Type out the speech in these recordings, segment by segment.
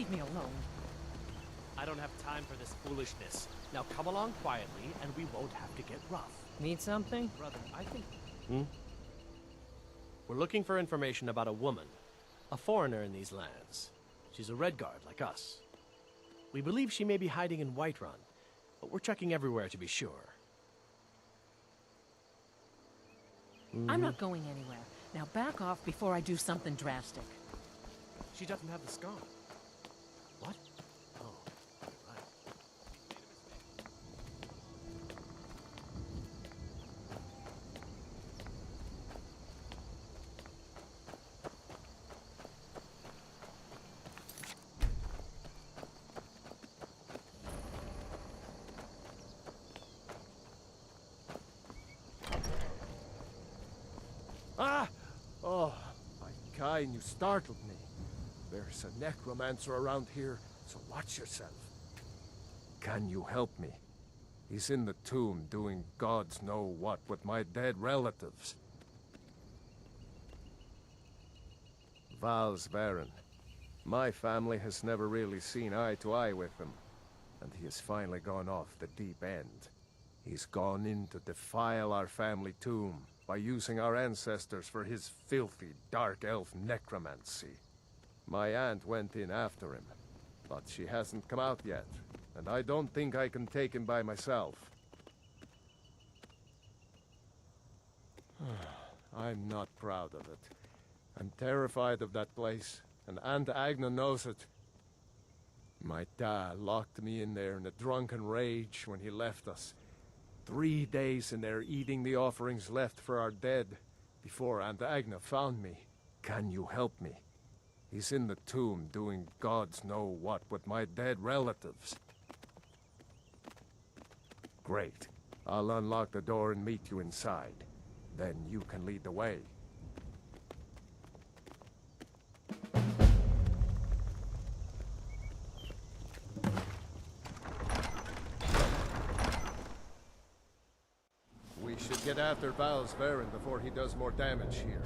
leave me alone. I don't have time for this foolishness. Now come along quietly, and we won't have to get rough. Need something? Brother, I think... We're looking for information about a woman. A foreigner in these lands. She's a Redguard like us. We believe she may be hiding in Whiterun, but we're checking everywhere to be sure. I'm not going anywhere. Now back off before I do something drastic. She doesn't have the scar. What? Oh, right. Ah! Oh, my kind, you startled me. There's a necromancer around here, so watch yourself. Can you help me? He's in the tomb doing gods know what with my dead relatives. Val's Varen. My family has never really seen eye to eye with him, and he has finally gone off the deep end. He's gone in to defile our family tomb by using our ancestors for his filthy, dark elf necromancy. My aunt went in after him, but she hasn't come out yet, and I don't think I can take him by myself. I'm not proud of it. I'm terrified of that place, and Aunt Agna knows it. My dad locked me in there in a drunken rage when he left us. 3 days in there eating the offerings left for our dead, before Aunt Agna found me. Can you help me? He's in the tomb doing gods know what with my dead relatives. Great. I'll unlock the door and meet you inside. Then you can lead the way. We should get after Val's Varen before he does more damage here.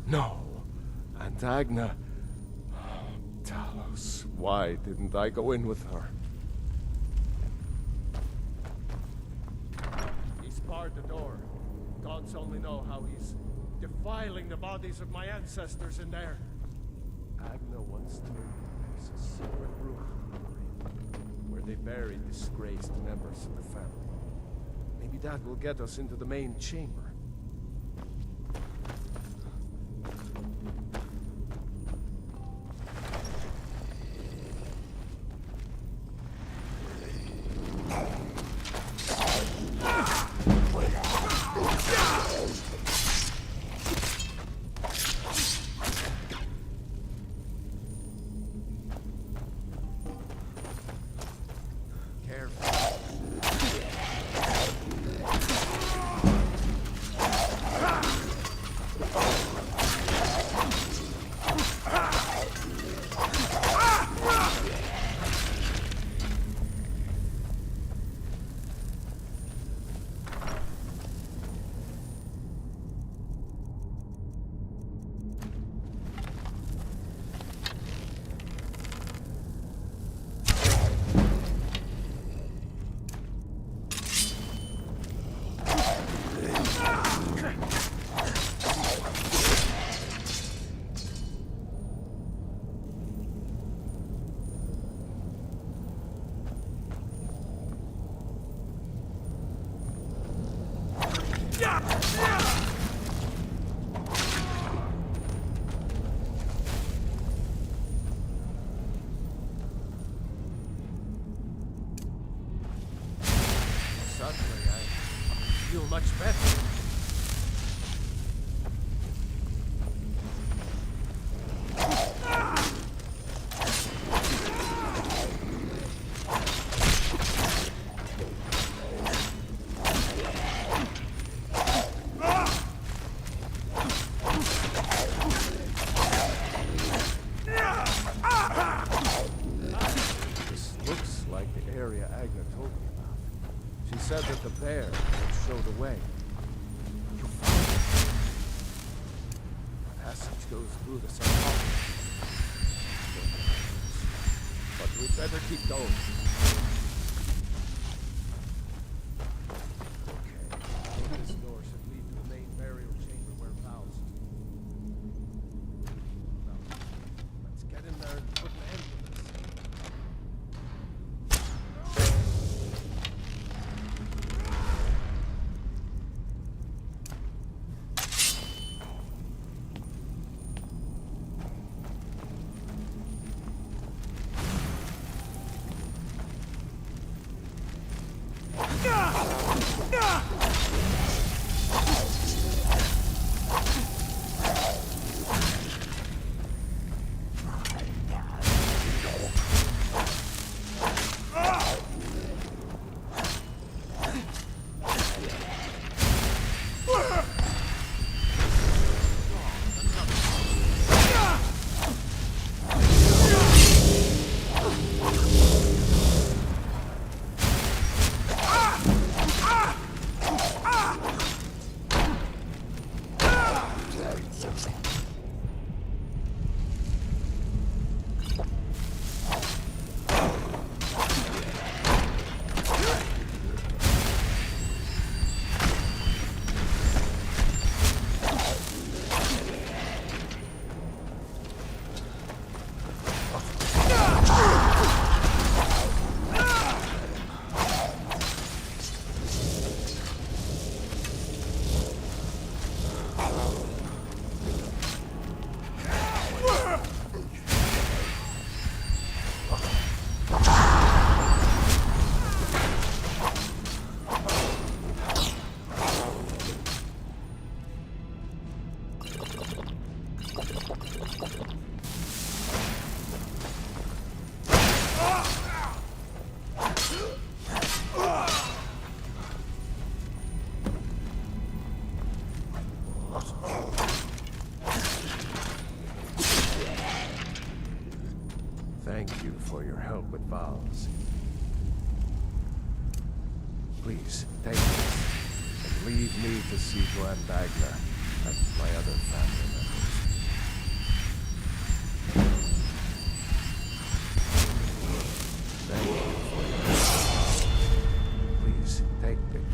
No. Aunt Agna. Talos, why didn't I go in with her? He's barred the door. Gods only know how he's defiling the bodies of my ancestors in there. Agna once told me there's a secret room where they bury disgraced members of the family. Maybe that will get us into the main chamber. much better. This looks like the area Agna told me about. She said that the bear would show the way. You found it. The passage goes through the sarcophagus. But we'd better keep going. Okay, this door should lead to the main burial chamber where Val's. Now, let's get in there and put an end to this. Thank you for your help with Val's. Please, take this, and leave me to see to Aunt Agna and my other family members. Thank you for your help. Please, take it,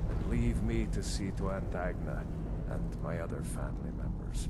and leave me to see to Aunt Agna and my other family members.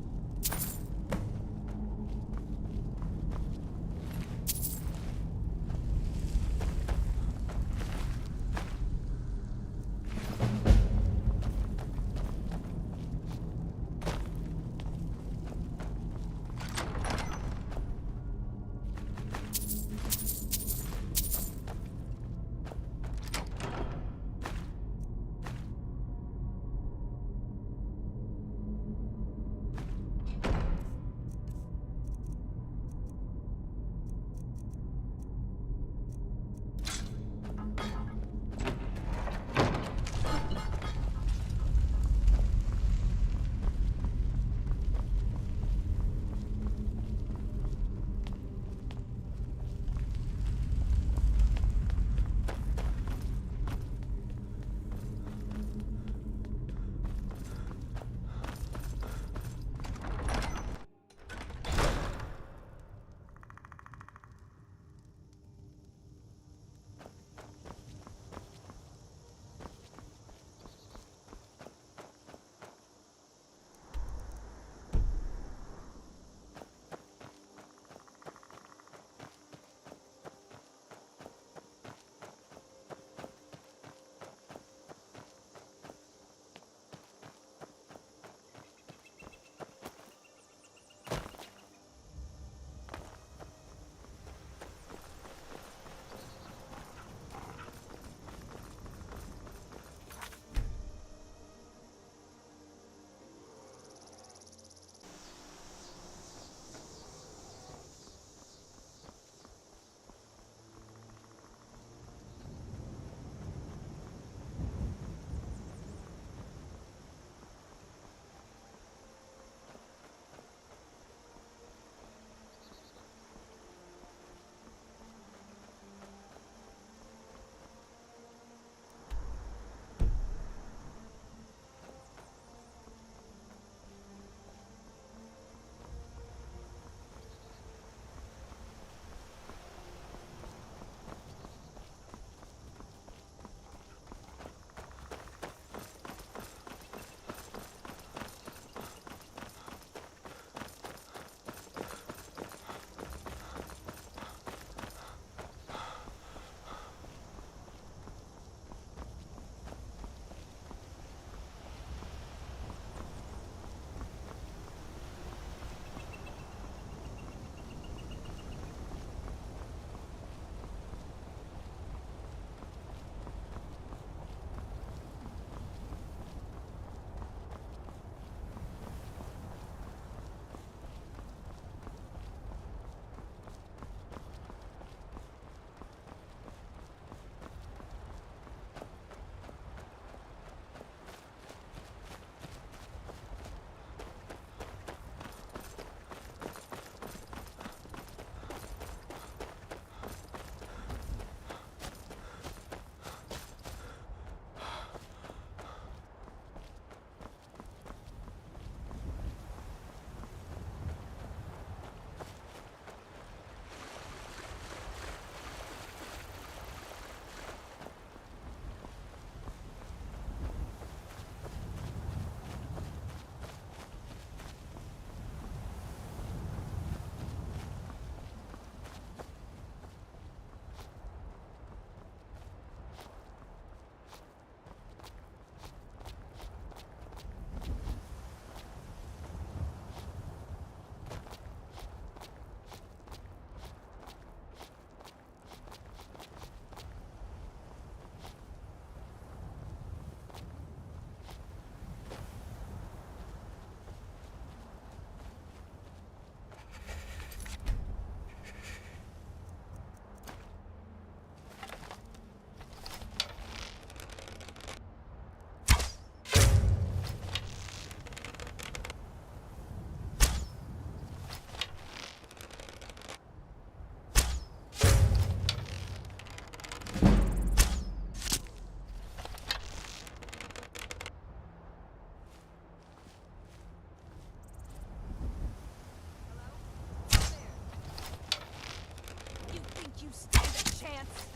chance.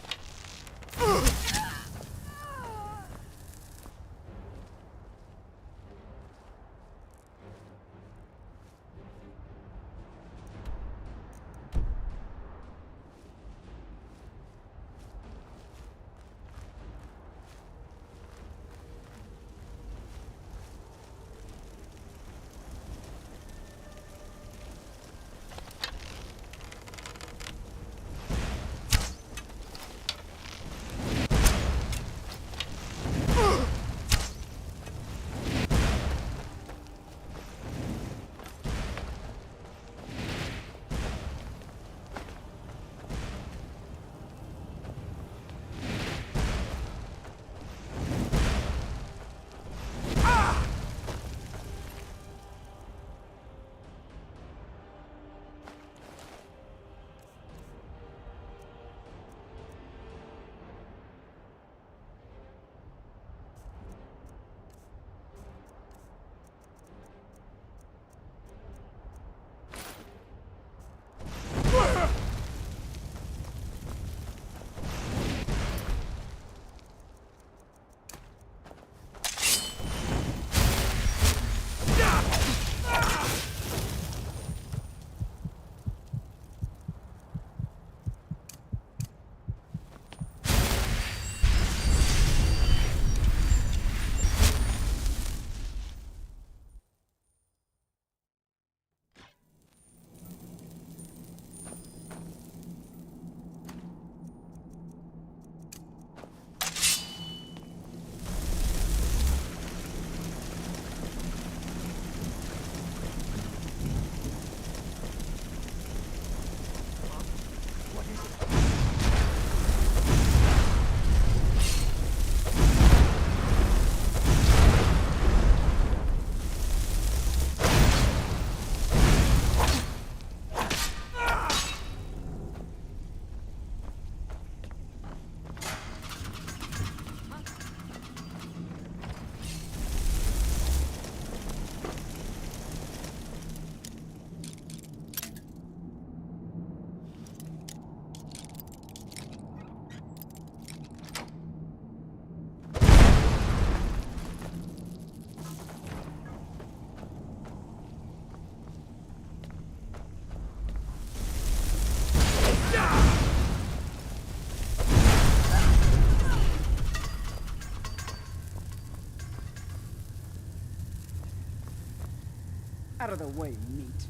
Out of the way, meat.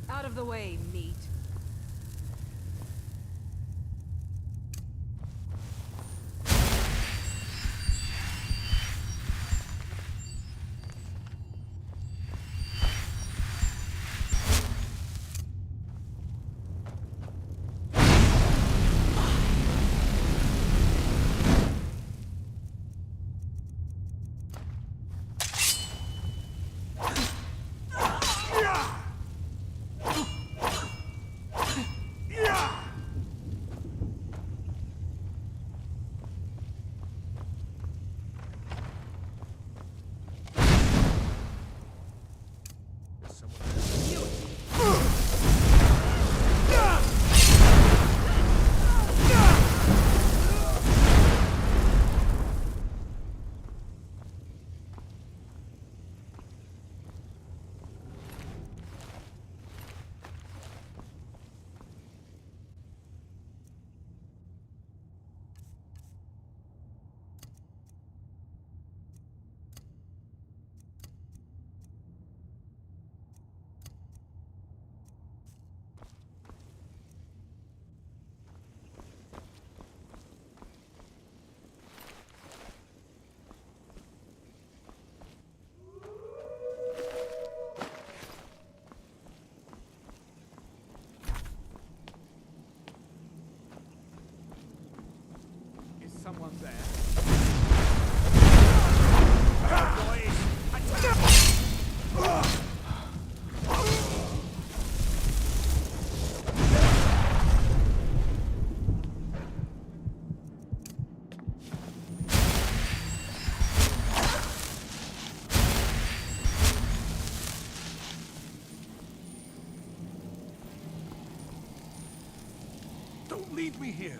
Out of the way, meat. leave me here.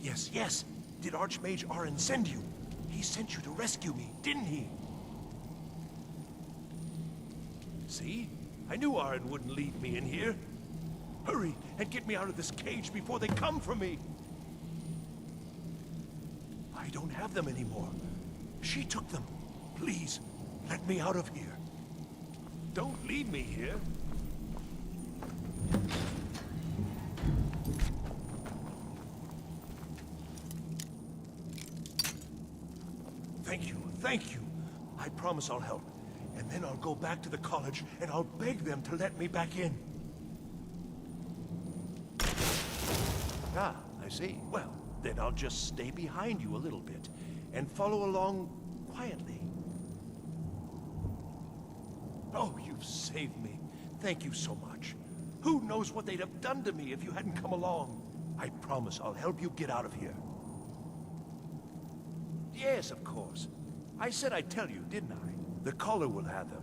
Yes, yes. Did Archmage Arin send you? He sent you to rescue me, didn't he? See? I knew Arin wouldn't leave me in here. Hurry and get me out of this cage before they come for me. I don't have them anymore. She took them. Please, let me out of here. Don't leave me here. Thank you. I promise I'll help. And then I'll go back to the college and I'll beg them to let me back in. Ah, I see. Well, then I'll just stay behind you a little bit and follow along quietly. Oh, you've saved me. Thank you so much. Who knows what they'd have done to me if you hadn't come along? I promise I'll help you get out of here. Yes, of course. I said I'd tell you, didn't I? The caller will have them.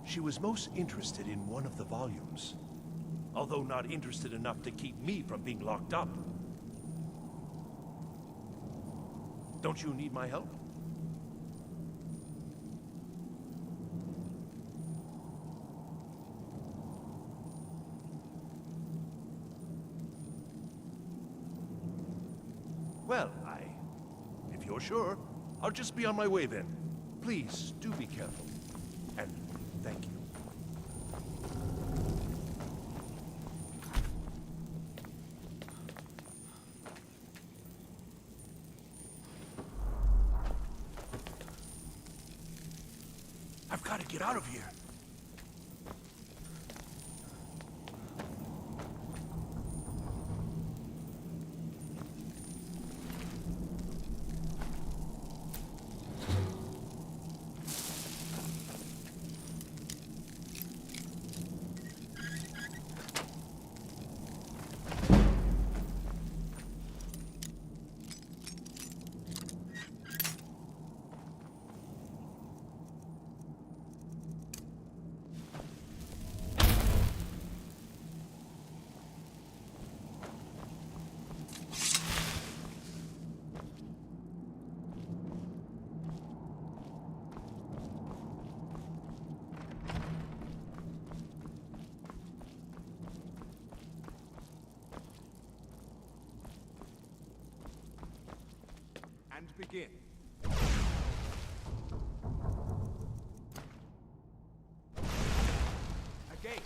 She was most interested in one of the volumes. Although not interested enough to keep me from being locked up. Don't you need my help? Well, if you're sure, I'll just be on my way then. Please, do be careful. And thank you. I've got to get out of here. And begin. Again.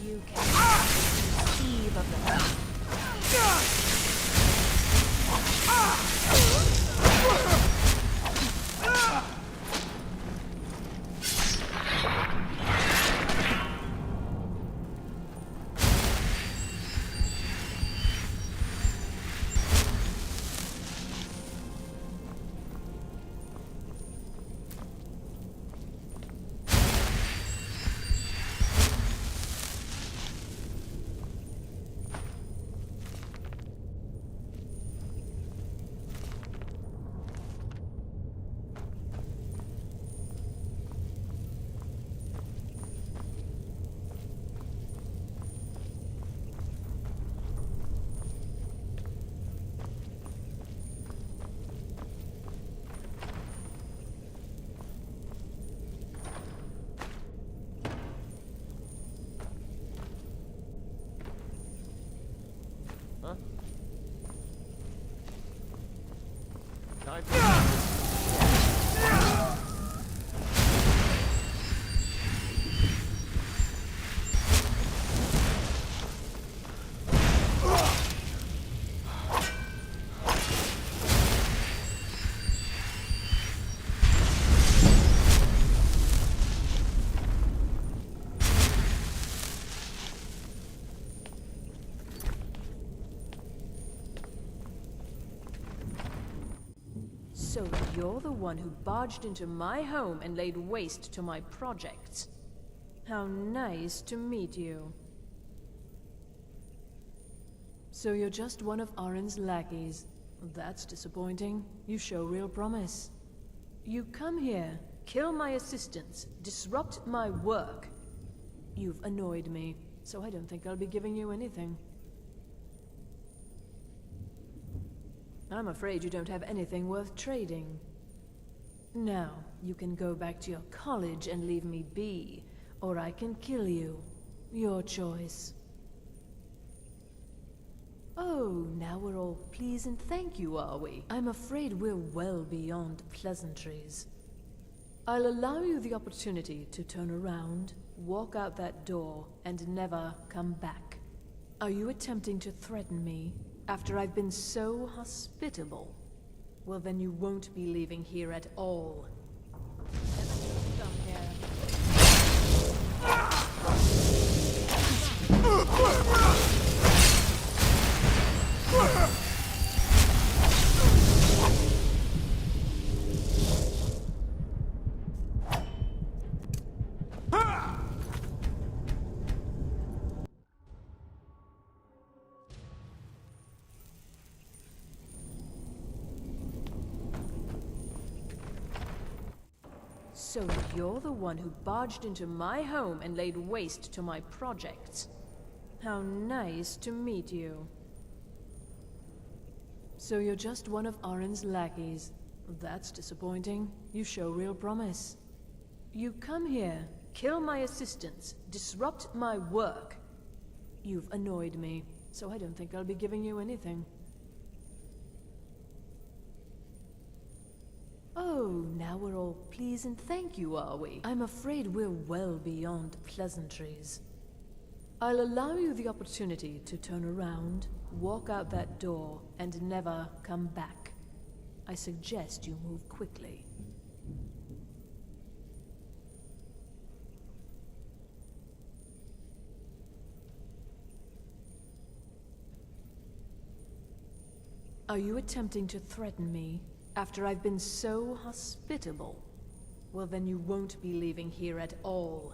You can conceive of the Huh? Time to... So you're the one who barged into my home and laid waste to my projects. How nice to meet you. So you're just one of Arin's lackeys. That's disappointing. You show real promise. You come here, kill my assistants, disrupt my work. You've annoyed me, so I don't think I'll be giving you anything. I'm afraid you don't have anything worth trading. Now, you can go back to your college and leave me be, or I can kill you. Your choice. Oh, now we're all please and thank you, are we? I'm afraid we're well beyond pleasantries. I'll allow you the opportunity to turn around, walk out that door, and never come back. Are you attempting to threaten me? After I've been so hospitable? Well, then you won't be leaving here at all. Come here. So you're the one who barged into my home and laid waste to my projects. How nice to meet you. So you're just one of Arin's lackeys. That's disappointing. You show real promise. You come here, kill my assistants, disrupt my work. You've annoyed me, so I don't think I'll be giving you anything. Oh, now we're all please and thank you, are we? I'm afraid we're well beyond pleasantries. I'll allow you the opportunity to turn around, walk out that door, and never come back. I suggest you move quickly. Are you attempting to threaten me? After I've been so hospitable? Well, then you won't be leaving here at all.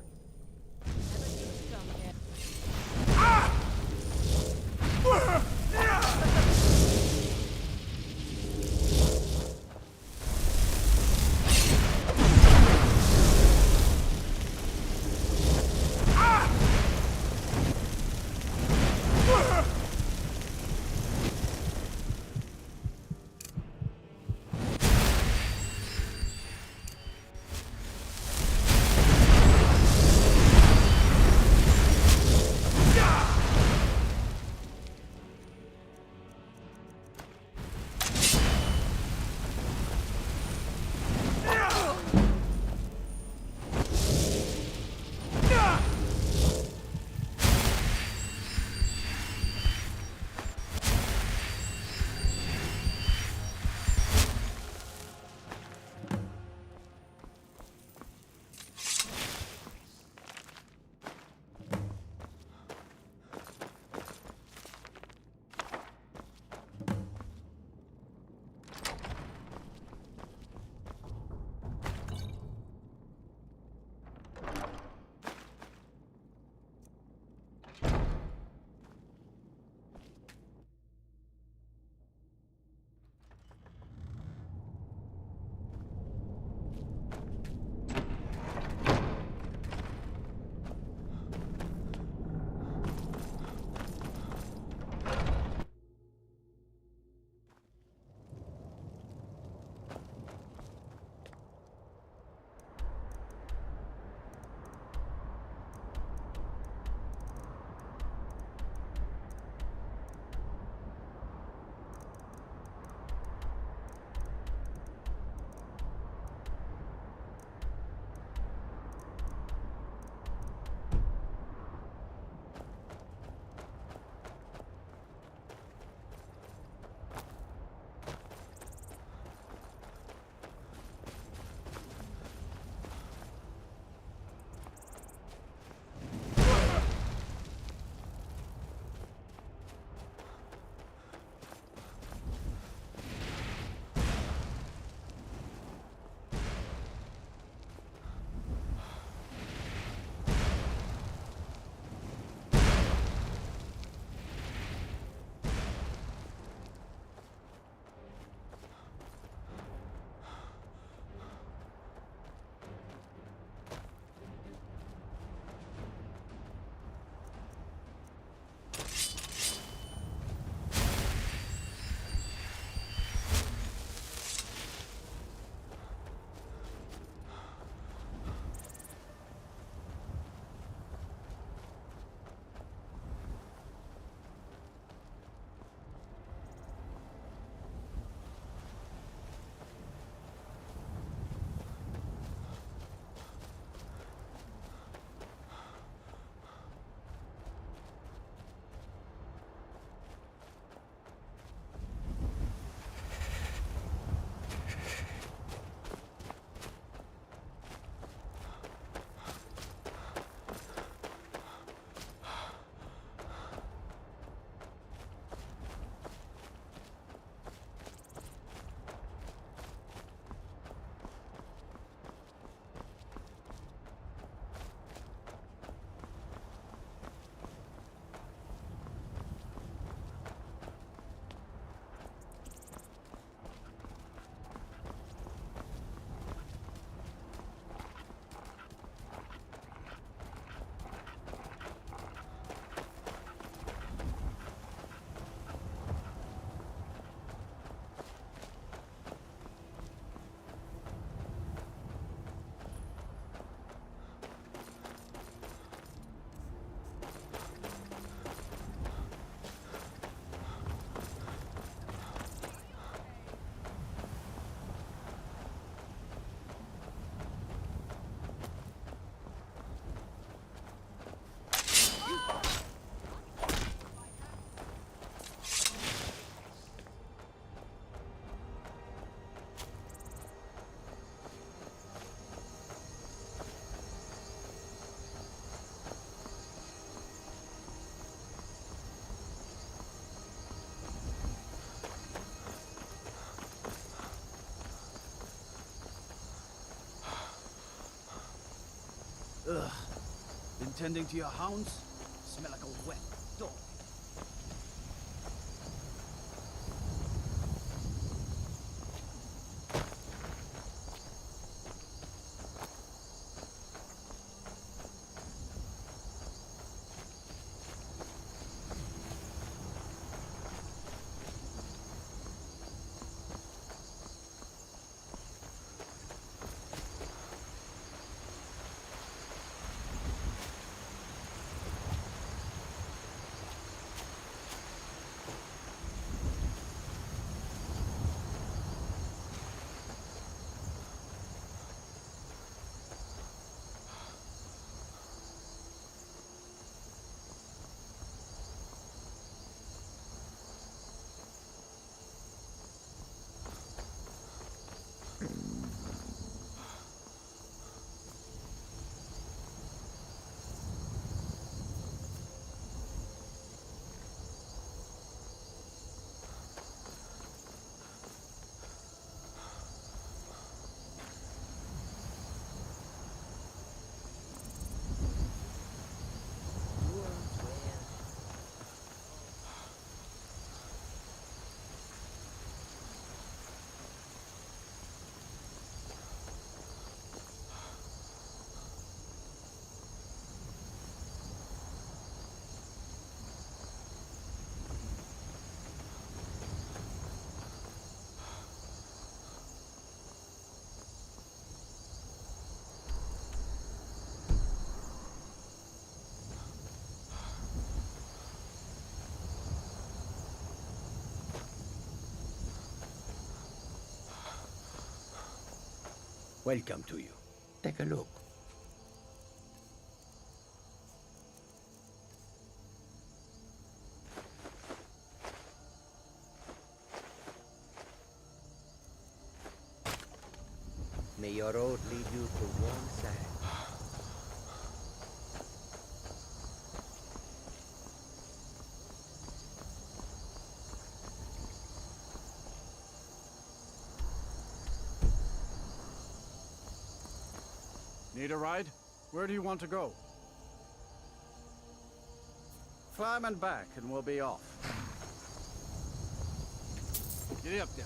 tending to your hounds? Smell like a wet dog. Welcome to you. Take a look. May your road lead you to one side. Need a ride? Where do you want to go? Climb and back, and we'll be off. Get up there.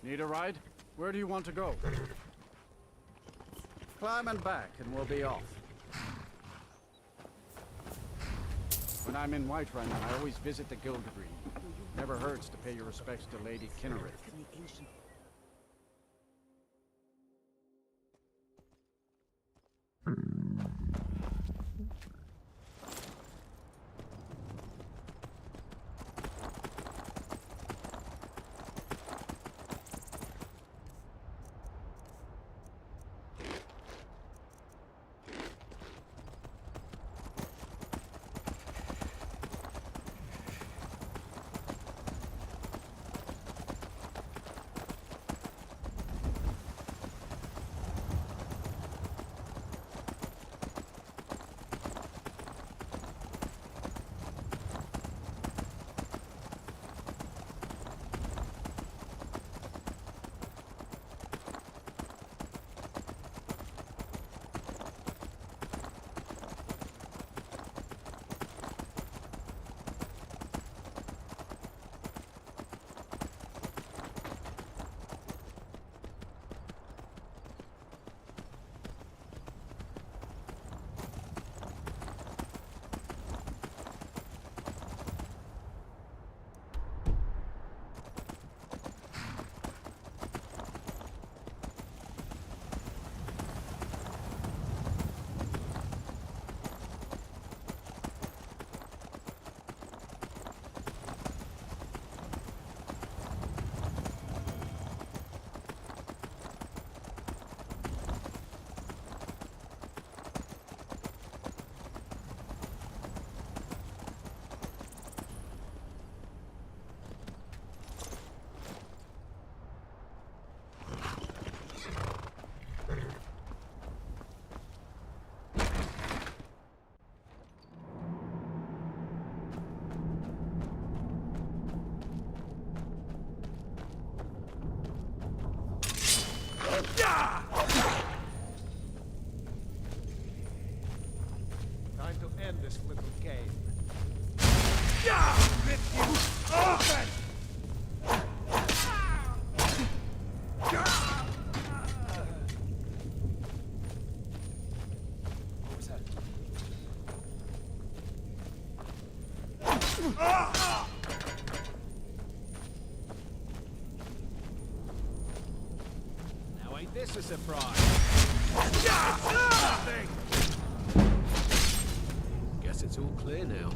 Need a ride? Where do you want to go? Climb and back, and we'll be off. When I'm in Whiterun, I always visit the Guild Green. Never hurts to pay your respects to Lady Kinneret. Time to end this little game. Rip you open! What was that? Now ain't this a surprise? Nothing! Guess it's all clear now.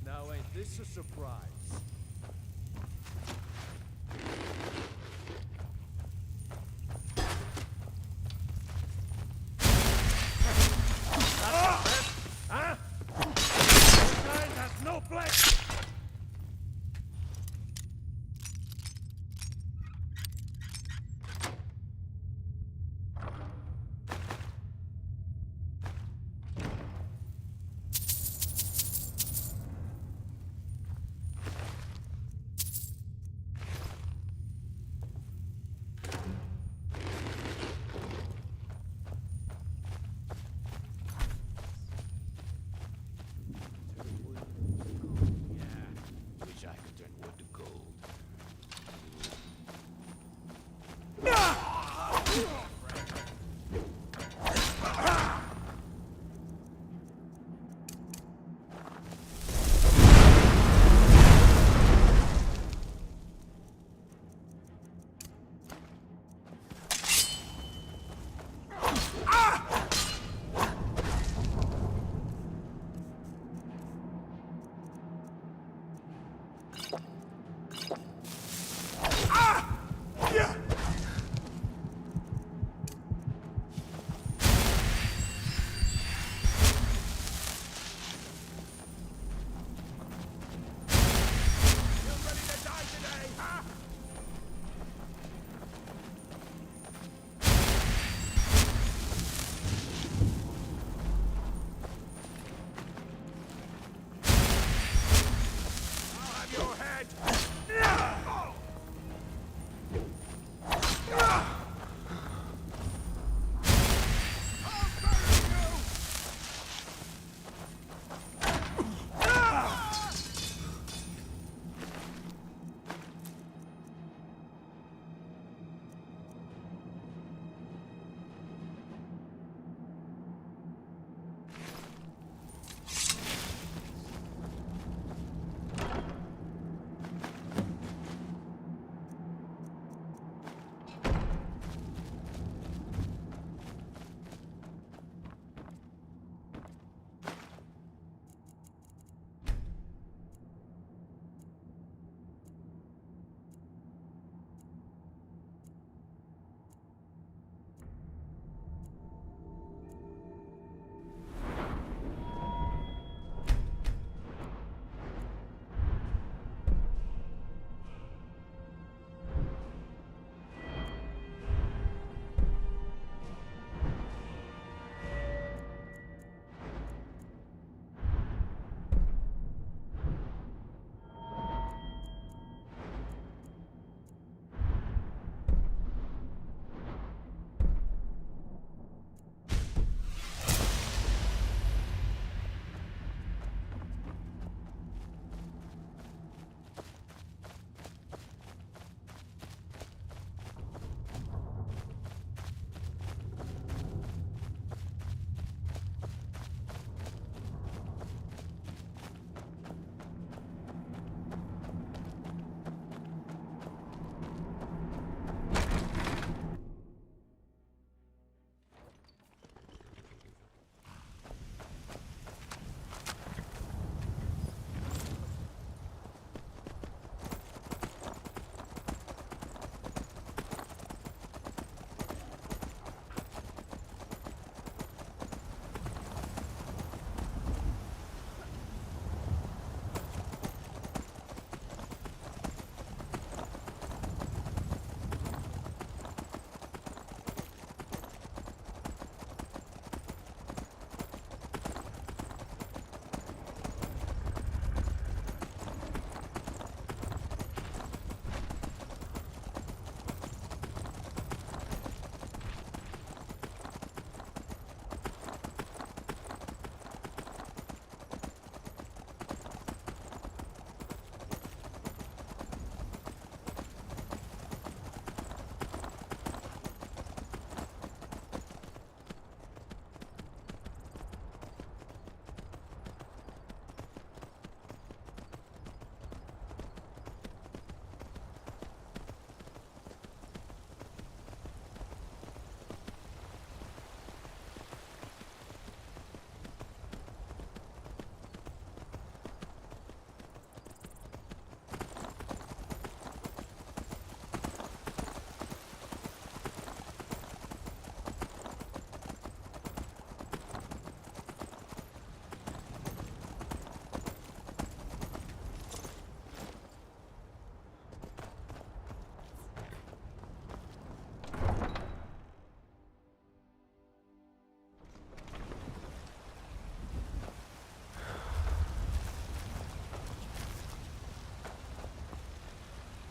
Now ain't this a surprise? Huh? This kind has no flesh!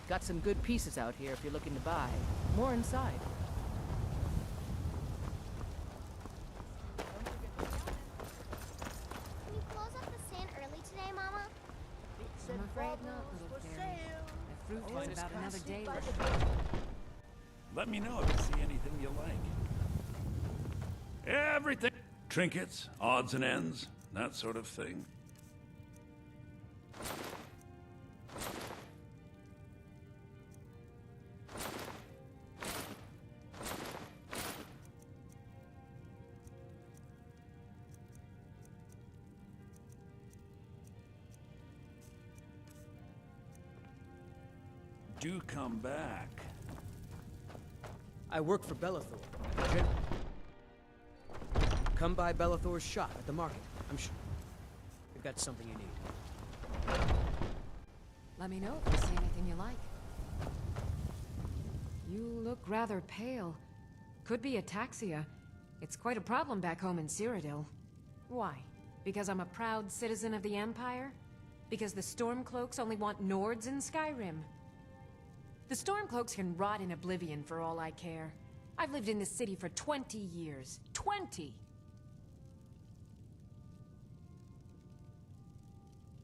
Got some good pieces out here if you're looking to buy. More inside. Can you close up the stand early today, Mama? I'm afraid not, little fairy. The fruit is about another day left. Let me know if you see anything you like. Everything. Trinkets, odds and ends, that sort of thing. Do come back. I work for Bellathor. Come by Bellathor's shop at the market. I'm sure you've got something you need. Let me know if you see anything you like. You look rather pale. Could be ataxia. It's quite a problem back home in Cyrodiil. Why? Because I'm a proud citizen of the Empire? Because the Stormcloaks only want Nords in Skyrim? The Stormcloaks can rot in oblivion for all I care. I've lived in this city for 20 years. 20!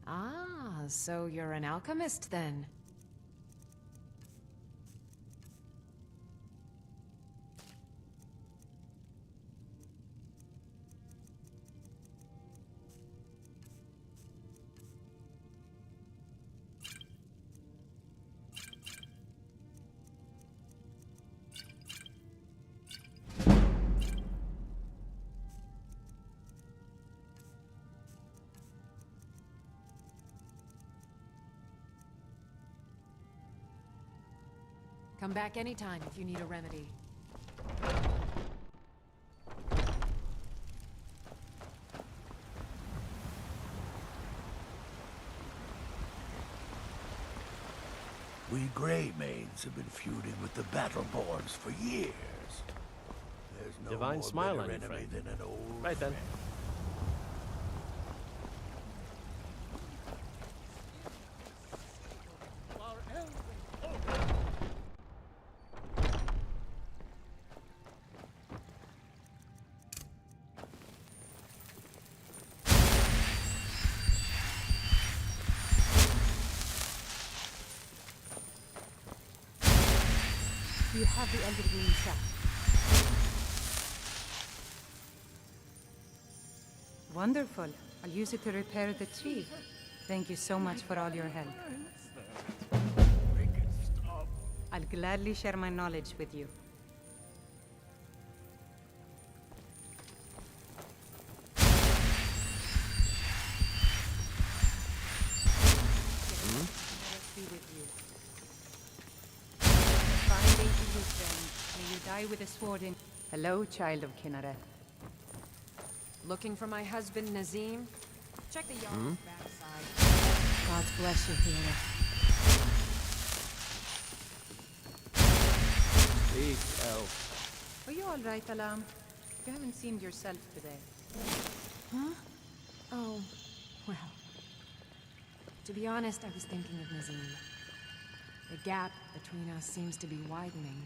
Ah, so you're an alchemist then? Come back anytime if you need a remedy. We Greymaids have been feuding with the Battleborns for years. There's no Divine more smile bitter on you, enemy friend. than an old Right then. friend. You have the Elder Green sack. Wonderful. I'll use it to repair the tree. Thank you so much for all your help. I'll gladly share my knowledge with you. Be with you. Fine day to you, friend. May you die with a sword in... Hello, child of Kinneret. Looking for my husband, Nazim? Check the yard's backside. God bless you, Fiona. Speak, elf. Are you all right, Alam? You haven't seemed yourself today. Huh? Oh, well. To be honest, I was thinking of Nazim. The gap between us seems to be widening.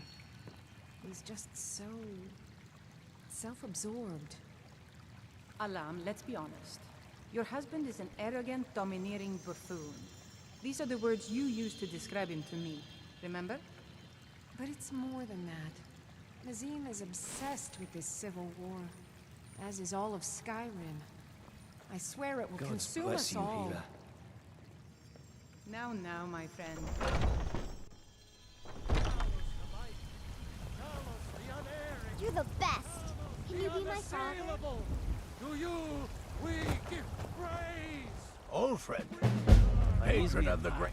He's just so... self-absorbed. Alam, let's be honest. Your husband is an arrogant, domineering buffoon. These are the words you used to describe him to me. Remember? But it's more than that. Nazim is obsessed with this civil war, as is all of Skyrim. I swear it will consume us all. Now, my friend. You're the best. Can you be my father? To you, we give praise! Old friend. Patron of the great.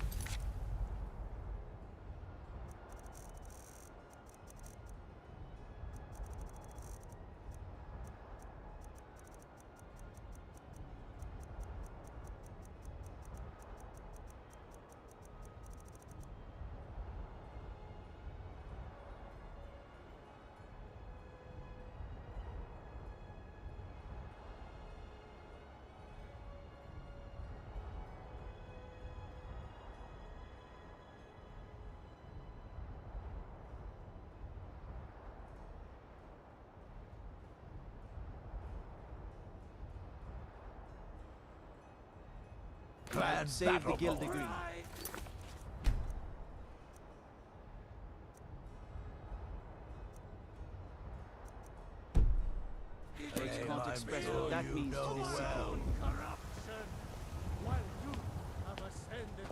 clan Save the battle Guild mode. Degree. Words can't express what that means to this city. Corruption, while you have ascended.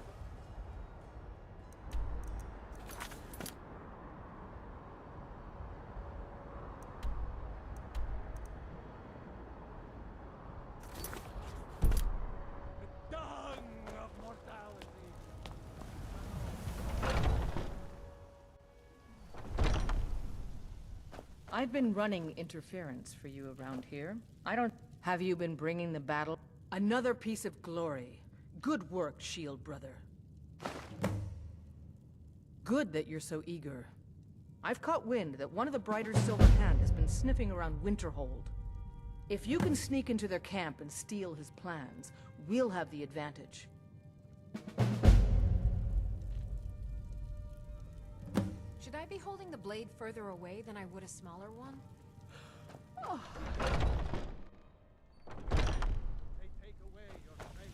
The dung of mortality. I've been running interference for you around here. I don't... Have you been bringing the battle? Another piece of glory. Good work, Shield Brother. Good that you're so eager. I've caught wind that one of the Brighter's Silver Hand has been sniffing around Winterhold. If you can sneak into their camp and steal his plans, we'll have the advantage. Should I be holding the blade further away than I would a smaller one? They take away your faith.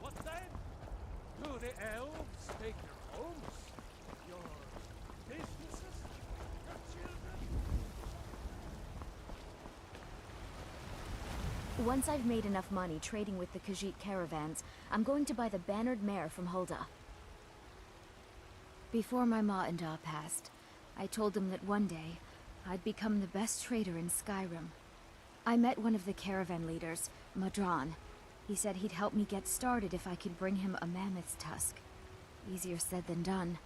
What then? Do the elves take your homes? Your businesses? Your children? Once I've made enough money trading with the Khajiit caravans, I'm going to buy the bannered mare from Hulda. Before my ma and Da passed, I told them that one day, I'd become the best trader in Skyrim. I met one of the caravan leaders, Madran. He said he'd help me get started if I could bring him a mammoth's tusk. Easier said than done.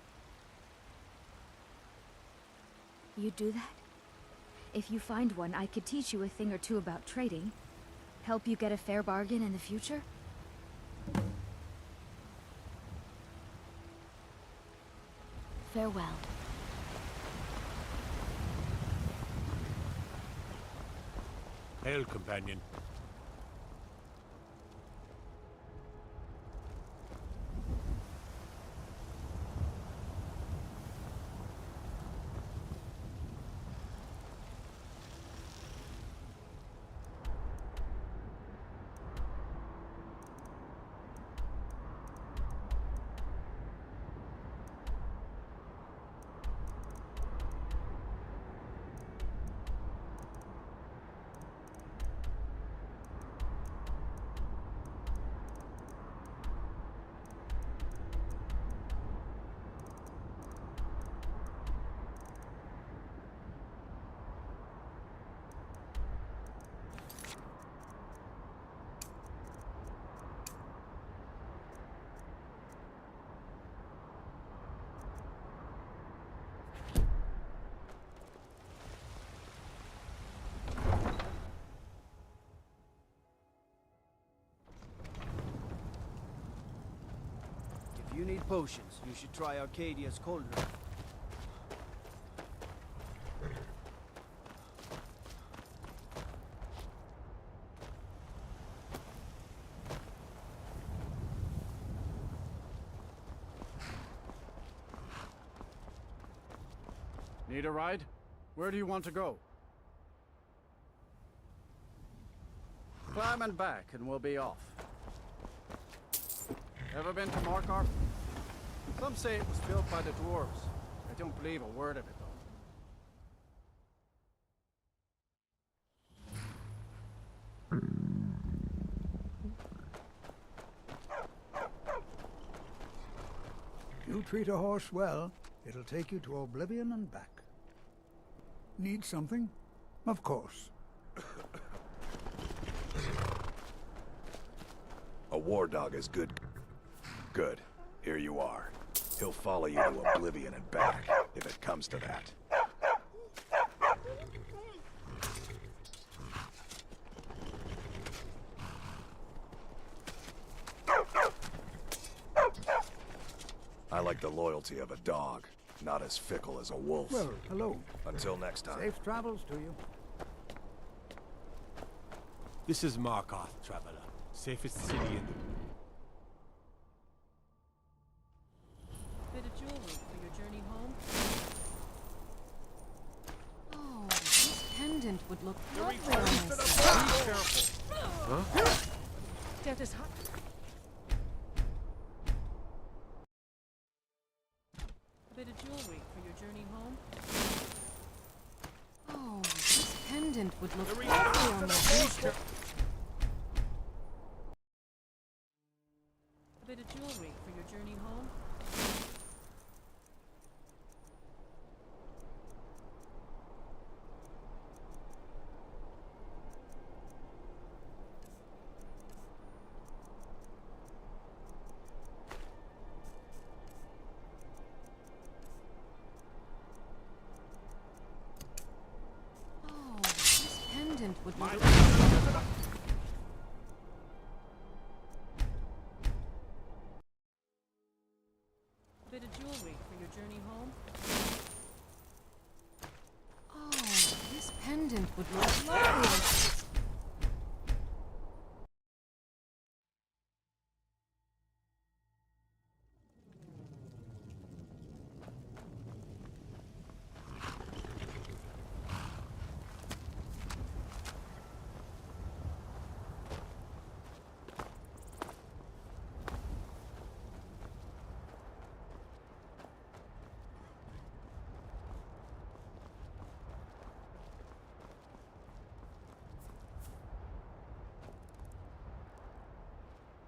You'd do that? If you find one, I could teach you a thing or two about trading. Help you get a fair bargain in the future? Farewell. Hail, companion. If you need potions, you should try Arcadia's cauldron. Need a ride? Where do you want to go? Climb and back, and we'll be off. Ever been to Markarth? Some say it was built by the dwarves. I don't believe a word of it, though. You treat a horse well, it'll take you to oblivion and back. Need something? Of course. A war dog is good. Good. Here you are. He'll follow you to oblivion and back, if it comes to that. I like the loyalty of a dog. Not as fickle as a wolf. Well, hello. Until next time. Safe travels to you. This is Markarth, traveler. Safest city in the... Bit of jewelry for your journey home? Oh, this pendant would look lovely on my sister. Be careful. Huh? Death is hot. A bit of jewelry for your journey home? Oh, this pendant would look lovely on my sister. A bit of jewelry for your journey home? Oh, this pendant would look A bit of jewelry for your journey home? Oh, this pendant would look lovely on...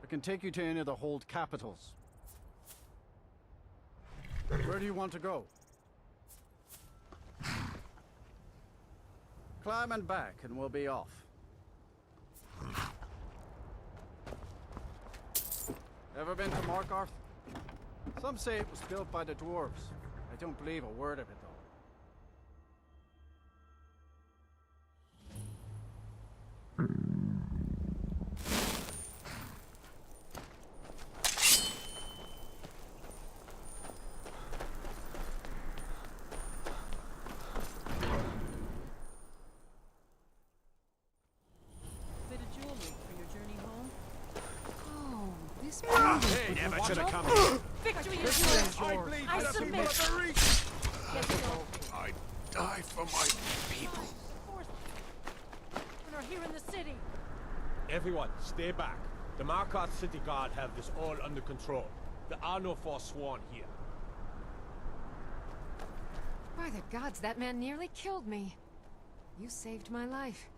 I can take you to any of the hold capitals. Where do you want to go? Climb and back, and we'll be off. Ever been to Markarth? Some say it was built by the dwarves. I don't believe a word of it, though. Bit of jewelry for your journey home? Oh, this pendant They would never look should have come lovely. here. Victory This is yours! is yours. I submit! Yes, no. I die for my people. Of course. We're here in the city. Everyone, stay back. The Markarth City Guard have this all under control. There are no Forsworn here. By the gods, that man nearly killed me. You saved my life.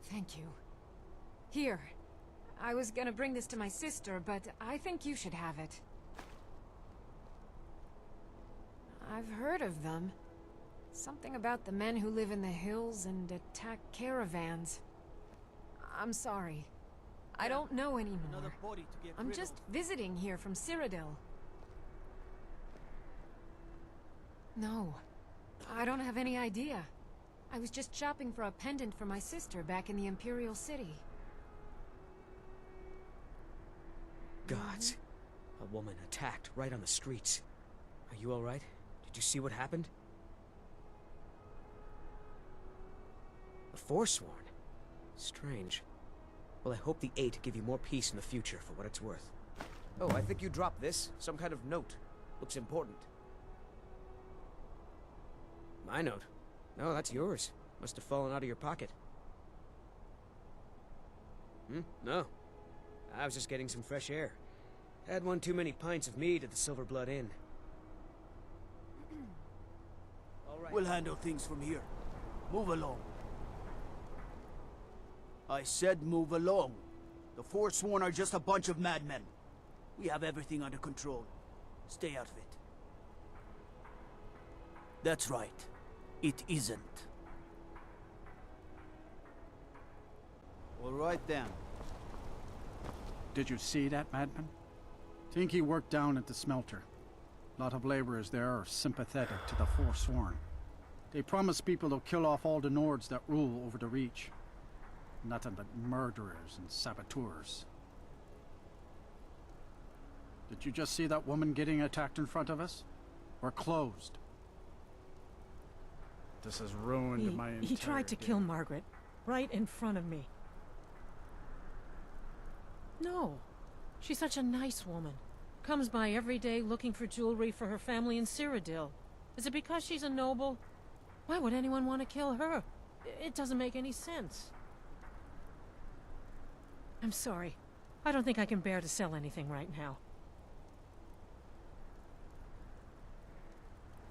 Thank you. Here. I was gonna bring this to my sister, but I think you should have it. I've heard of them. Something about the men who live in the hills and attack caravans. I'm sorry. I don't know anymore. I'm just visiting here from Cyrodiil. No. I don't have any idea. I was just shopping for a pendant for my sister back in the Imperial City. Gods. A woman attacked right on the streets. Are you alright? Did you see what happened? The Forsworn? Strange. Well, I hope the Eight give you more peace in the future for what it's worth. Oh, I think you dropped this. Some kind of note. Looks important. My note? No, that's yours. Must have fallen out of your pocket. No. I was just getting some fresh air. Had one too many pints of mead at the Silver Blood Inn. All right. We'll handle things from here. Move along. I said move along. The Forsworn are just a bunch of madmen. We have everything under control. Stay out of it. That's right. It isn't. All right then. Did you see that madman? Think he worked down at the smelter. A lot of laborers there are sympathetic to the Forsworn. They promise people they'll kill off all the Nords that rule over the Reach. Nothing but murderers and saboteurs. Did you just see that woman getting attacked in front of us? We're closed. This has ruined my entire He tried to day. kill Margaret, right in front of me. No. She's such a nice woman. Comes by every day looking for jewelry for her family in Cyrodiil. Is it because she's a noble? Why would anyone want to kill her? It doesn't make any sense. I'm sorry. I don't think I can bear to sell anything right now.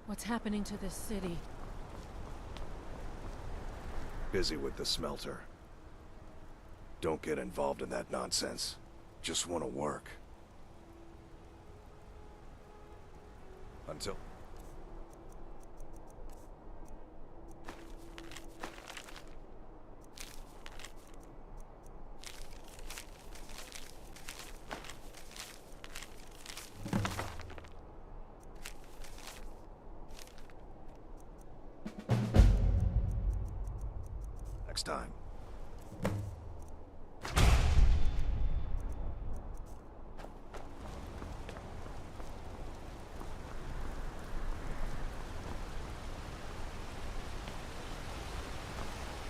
What's happening to this city? Busy with the smelter. Don't get involved in that nonsense. Just want to work. Until... Next time.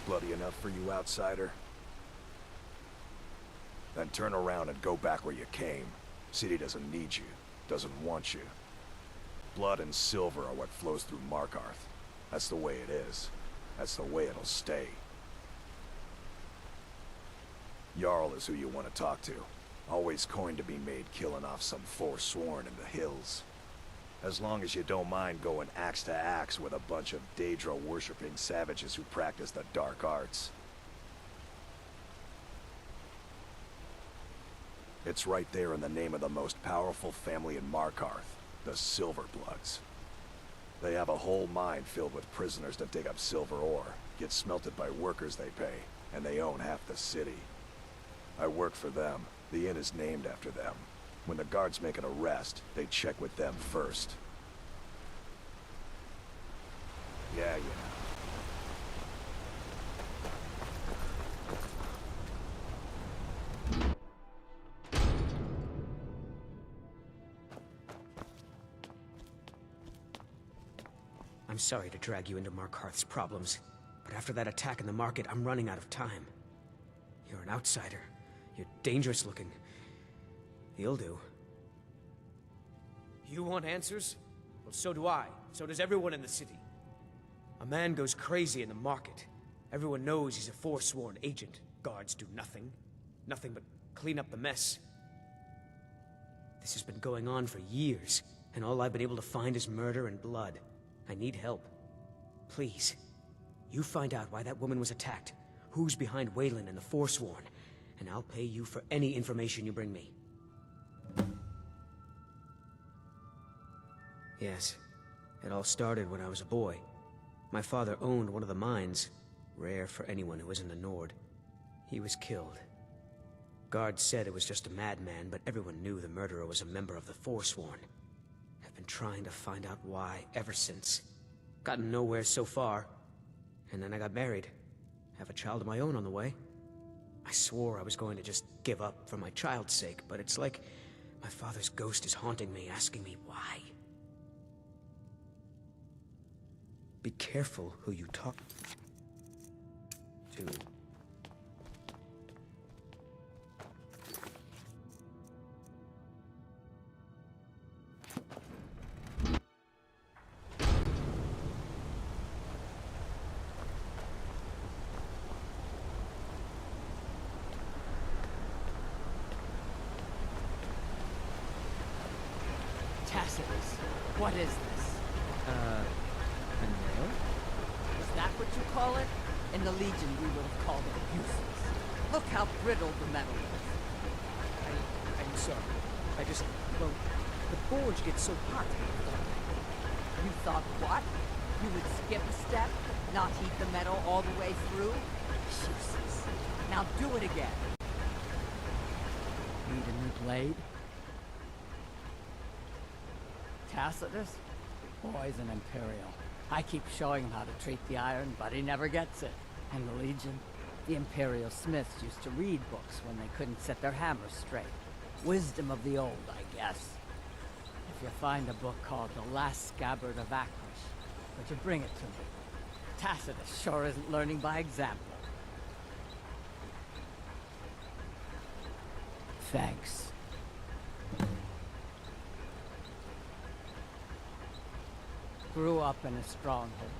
Bloody enough for you, outsider? Then turn around and go back where you came. City doesn't need you, doesn't want you. Blood and silver are what flows through Markarth. That's the way it is. That's the way it'll stay. Jarl is who you want to talk to. Always coin to be made killing off some Forsworn in the hills. As long as you don't mind going axe to axe with a bunch of Daedra-worshipping savages who practice the dark arts. It's right there in the name of the most powerful family in Markarth, the Silverbloods. They have a whole mine filled with prisoners that dig up silver ore, get smelted by workers they pay, and they own half the city. I work for them. The inn is named after them. When the guards make an arrest, they check with them first. Yeah. I'm sorry to drag you into Markarth's problems, but after that attack in the market, I'm running out of time. You're an outsider. You're dangerous looking. You'll do. You want answers? Well, so do I. So does everyone in the city. A man goes crazy in the market. Everyone knows he's a Forsworn agent. Guards do nothing. Nothing but clean up the mess. This has been going on for years, and all I've been able to find is murder and blood. I need help. Please. You find out why that woman was attacked, who's behind Wayland and the Forsworn, and I'll pay you for any information you bring me. Yes, it all started when I was a boy. My father owned one of the mines, rare for anyone who isn't a Nord. He was killed. Guards said it was just a madman, but everyone knew the murderer was a member of the Forsworn. I've been trying to find out why ever since. Gotten nowhere so far. And then I got married. Have a child of my own on the way. I swore I was going to just give up for my child's sake, but it's like my father's ghost is haunting me, asking me why. Be careful who you talk to. Tacitus, what is this? A nail? Is that what you call it? In the Legion, we would have called it useless. Look how brittle the metal is. I'm sorry. Well, the forge gets so hot. You thought what? You would skip a step? Not heat the metal all the way through? Jesus. Now do it again. Need a new blade? Tacitus? Boy's an Imperial. I keep showing him how to treat the iron, but he never gets it. And the Legion? The Imperial smiths used to read books when they couldn't set their hammers straight. Wisdom of the old, I guess. if you find a book called The Last Scabbard of Akrish. Would you bring it to me? Tacitus sure isn't learning by example. Thanks. Grew up in a stronghold.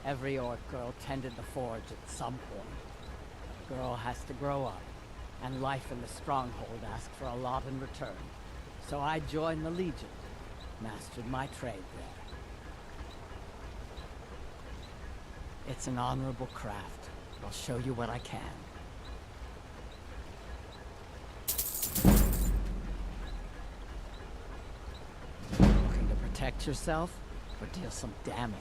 Every orc girl tended the forge at some point. A girl has to grow up, and life in the stronghold asks for a lot in return. So I joined the Legion, mastered my trade there. It's an honorable craft. I'll show you what I can. Looking to protect yourself, or deal some damage?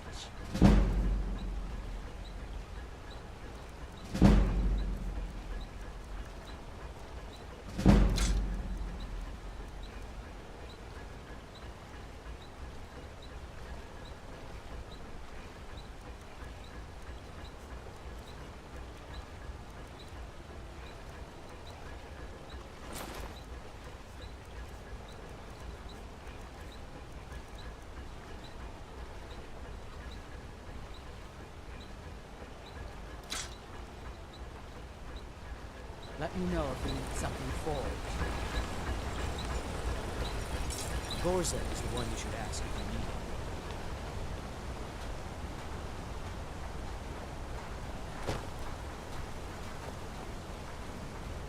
Let me know if you need something forged. Gorza is the one you should ask if you need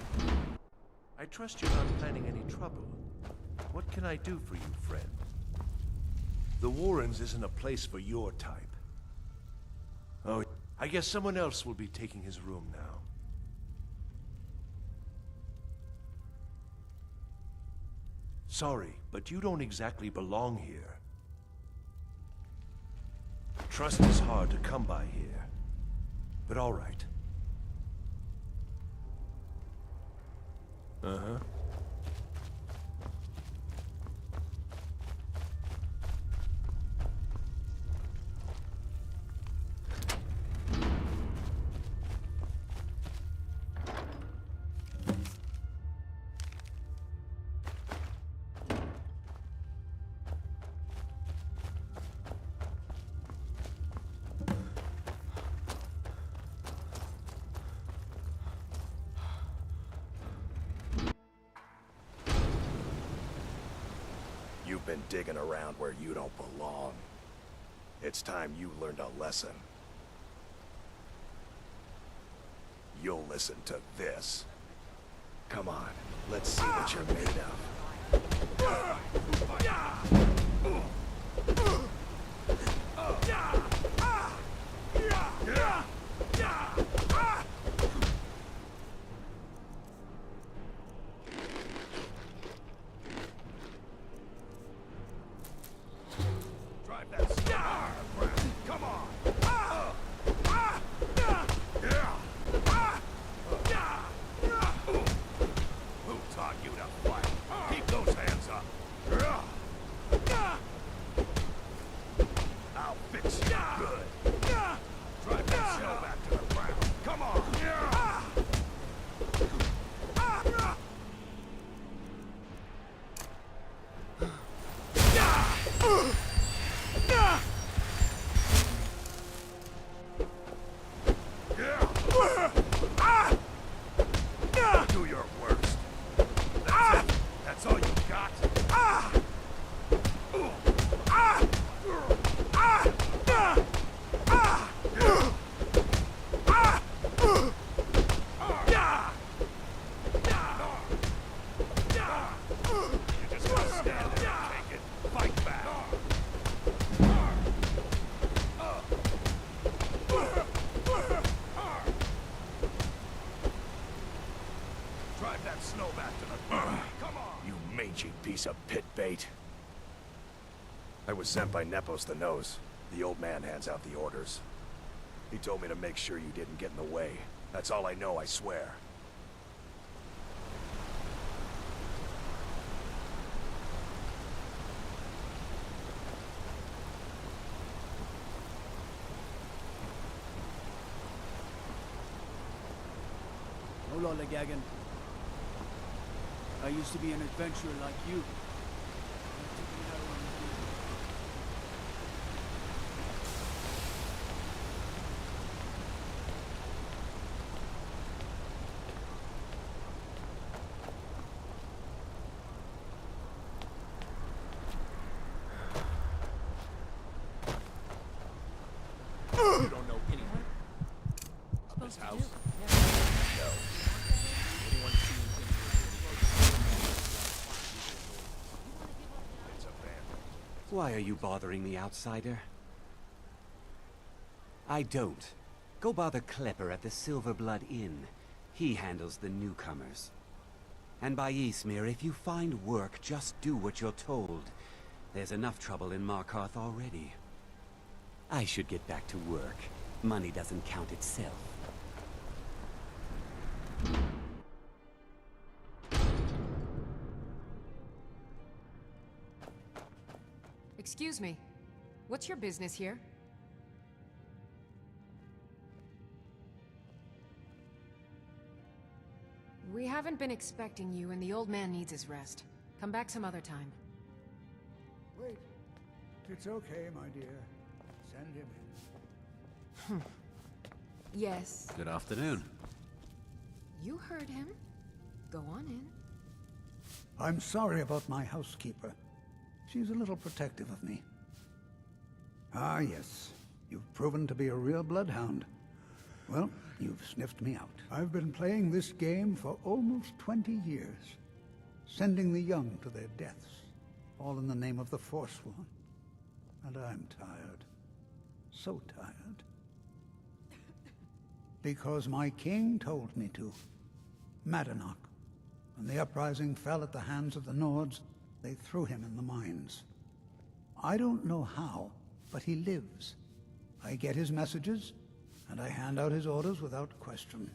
it. I trust you're not planning any trouble. What can I do for you, friend? The Warrens isn't a place for your type. Oh, I guess someone else will be taking his room now. Sorry, but you don't exactly belong here. Trust is hard to come by here. But all right. Uh-huh. You've been digging around where you don't belong. It's time you learned a lesson. You'll listen to this. Come on, let's see what you're made of. Do your worst. That's it. That's all you got. You just gotta stand there and take it. Fight back. Drive that snow back to the Come on! You mangy piece of pit bait. I was sent by Nepos the Nose. The old man hands out the orders. He told me to make sure you didn't get in the way. That's all I know, I swear. Hold on, Legagan. I used to be an adventurer like you. I took me out on Why are you bothering me, outsider? I don't. Go bother Klepper at the Silverblood Inn. He handles the newcomers. And by Ysmir, if you find work, just do what you're told. There's enough trouble in Markarth already. I should get back to work. Money doesn't count itself. Excuse me. What's your business here? We haven't been expecting you, and the old man needs his rest. Come back some other time. Wait. It's okay, my dear. Send him in. Yes. Good afternoon. You heard him. Go on in. I'm sorry about my housekeeper. She's a little protective of me. Ah, yes. You've proven to be a real bloodhound. Well, you've sniffed me out. I've been playing this game for almost 20 years. Sending the young to their deaths. All in the name of the Forsworn. And I'm tired. So tired. Because my king told me to. Madanach. When the uprising fell at the hands of the Nords, they threw him in the mines. I don't know how, but he lives. I get his messages, and I hand out his orders without question.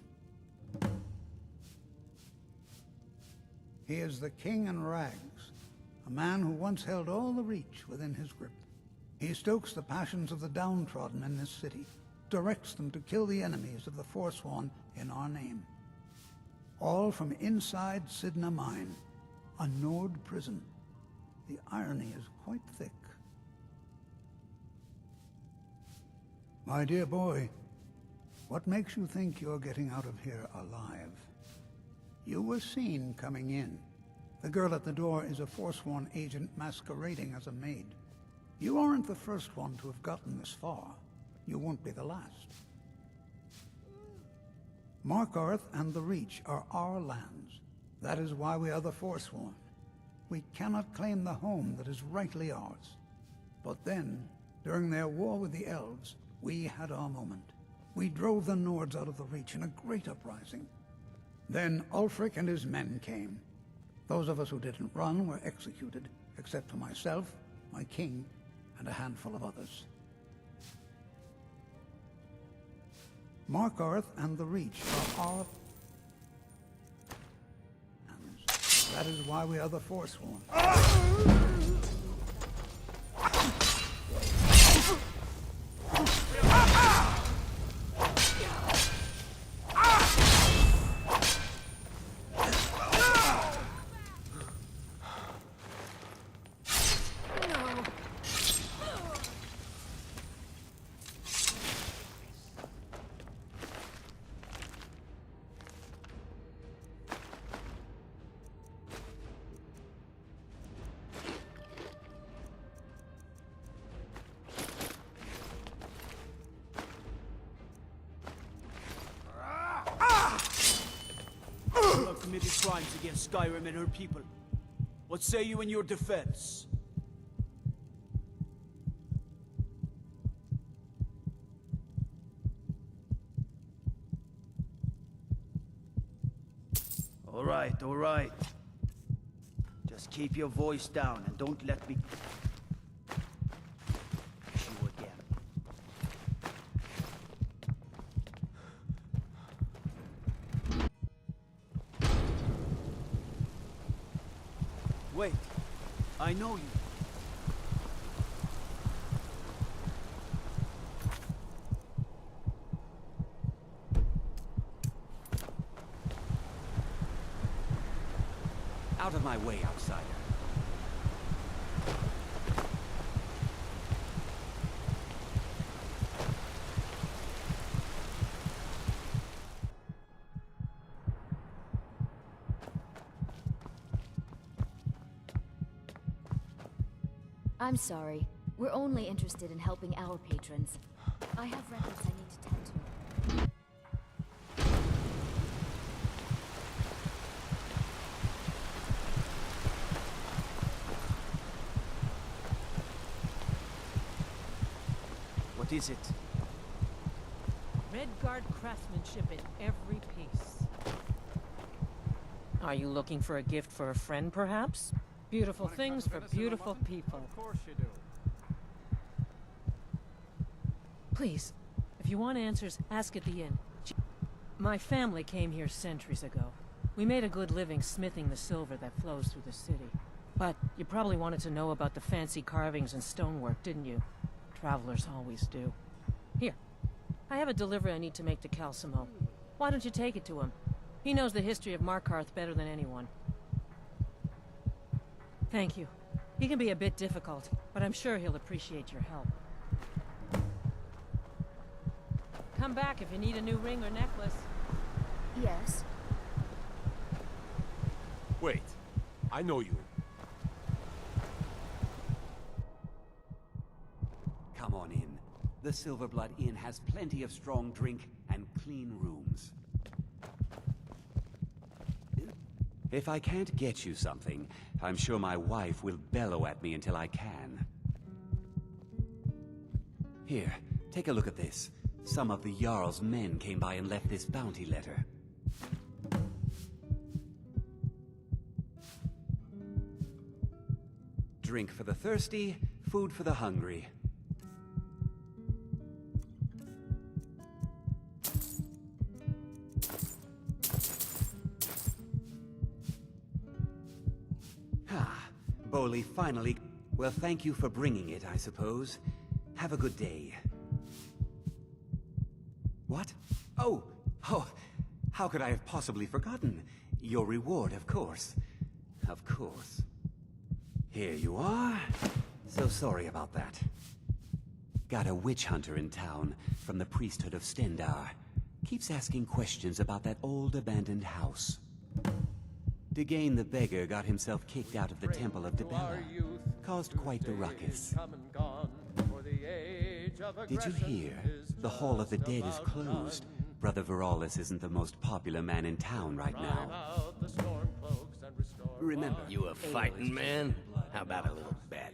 He is the king in rags, a man who once held all the Reach within his grip. He stokes the passions of the downtrodden in this city, directs them to kill the enemies of the Forsworn in our name. All from inside Sidna Mine, a Nord prison. The irony is quite thick. My dear boy, what makes you think you're getting out of here alive? You were seen coming in. The girl at the door is a Forsworn agent masquerading as a maid. You aren't the first one to have gotten this far. You won't be the last. Markarth and the Reach are our lands. That is why we are the Forsworn. We cannot claim the home that is rightly ours. But then, during their war with the Elves, we had our moment. We drove the Nords out of the Reach in a great uprising. Then Ulfric and his men came. Those of us who didn't run were executed, except for myself, my king, and a handful of others. Markarth and the Reach are our lands. That is why we are the Forsworn. Committed crimes against Skyrim and her people. What say you in your defense? All right. Just keep your voice down and don't let me you again. Wait, I know you. Out of my way, outsider. I'm sorry. We're only interested in helping our patrons. I have records I need to tend to. What is it? Redguard craftsmanship in every piece. Are you looking for a gift for a friend, perhaps? Beautiful things for beautiful people. Of course you do. Please, if you want answers, ask at the inn. My family came here centuries ago. We made a good living smithing the silver that flows through the city. But you probably wanted to know about the fancy carvings and stonework, didn't you? Travelers always do. Here, I have a delivery I need to make to Calcimo. Why don't you take it to him? He knows the history of Markarth better than anyone. Thank you. He can be a bit difficult, but I'm sure he'll appreciate your help. Come back if you need a new ring or necklace. Yes? Wait, I know you. Come on in. The Silverblood Inn has plenty of strong drink and clean rooms. If I can't get you something, I'm sure my wife will bellow at me until I can. Here, take a look at this. Some of the Jarl's men came by and left this bounty letter. Drink for the thirsty, food for the hungry. Boley finally... Well, thank you for bringing it, I suppose. Have a good day. What? Oh! How could I have possibly forgotten? Your reward, of course. Of course. Here you are. So sorry about that. Got a witch hunter in town, from the priesthood of Stendar. Keeps asking questions about that old abandoned house. Degane the beggar got himself kicked out of the Temple of Dibella. Caused quite the ruckus. Did you hear? The Hall of the Dead is closed. Brother Veralis isn't the most popular man in town right now. Remember... You a fighting man? How about a little bet?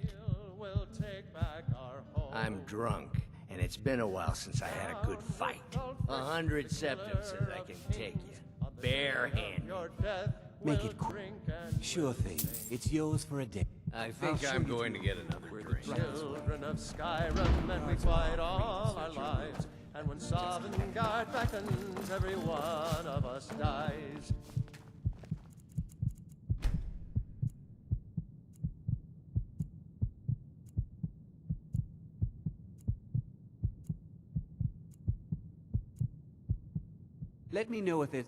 I'm drunk, and it's been a while since I had a good fight. 100 septims I can take you. Barehanded. Make it quick. Sure thing. It's yours for a day. I think I'm going to get another drink. Children of Skyrim, and we fight all our lives. And when Sovngarde beckons, every one of us dies. Let me know if it...